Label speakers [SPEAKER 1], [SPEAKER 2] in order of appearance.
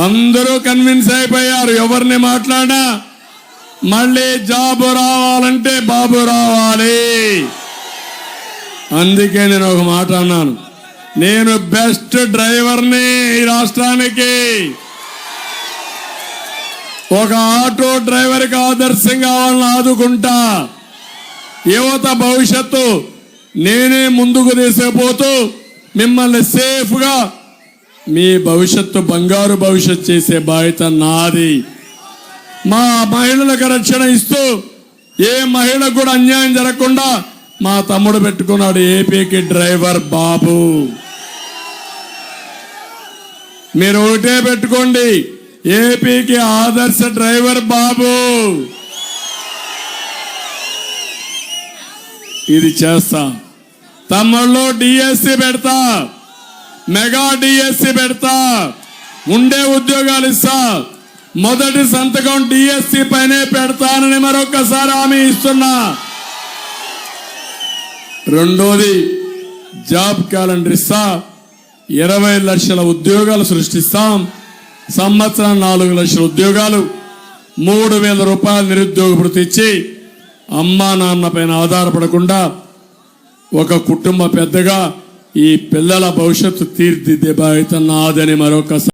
[SPEAKER 1] అందరూ కన్విన్స్ అయిపోయారు. ఎవరిని మాట్లాడా మళ్ళీ జాబ్ రావాలంటే బాబు రావాలి. అందుకే నేను ఒక మాట అన్నాను, నేను బెస్ట్ డ్రైవర్ని ఈ రాష్ట్రానికి. ఒక ఆటో డ్రైవర్కి ఆదర్శంగా వాళ్ళని ఆదుకుంటా. యువత భవిష్యత్తు నేనే ముందుకు తీసుకుపోతూ మిమ్మల్ని సేఫ్ గా మీ భవిష్యత్తు బంగారు భవిష్యత్తు చేసే బాధ్యత నాది. మా మహిళలకు రక్షణ ఇస్తూ ఏ మహిళకు కూడా అన్యాయం జరగకుండా మా తమ్ముడు పెట్టుకున్నాడు ఏపీకి డ్రైవర్ బాబు. మీరు ఒకటే పెట్టుకోండి, ఏపీకి ఆదర్శ డ్రైవర్ బాబు. ఇది చేస్తా. తమ్ముళ్ళు డిఎస్సి పెడతా, మెగా డిఎస్సి పెడతా, ఉండే ఉద్యోగాలు ఇస్తా. మొదటి సంతకం డిఎస్సి పైనే పెడతానని మరొకసారి హామీ ఇస్తున్నా. రెండోది జాబ్ క్యాలెండర్ ఇస్తా. 20 లక్షల ఉద్యోగాలు సృష్టిస్తాం. సంవత్సరం 4 లక్షల ఉద్యోగాలు, 3,000 రూపాయలు నిరుద్యోగ భృతి ఇచ్చి అమ్మా నాన్న పైన ఆధారపడకుండా ఒక కుటుంబ పెద్దగా ఈ పిల్లల భవిష్యత్తు తీర్చిదిద్దే బాధ్యత నాదని మరొకసారి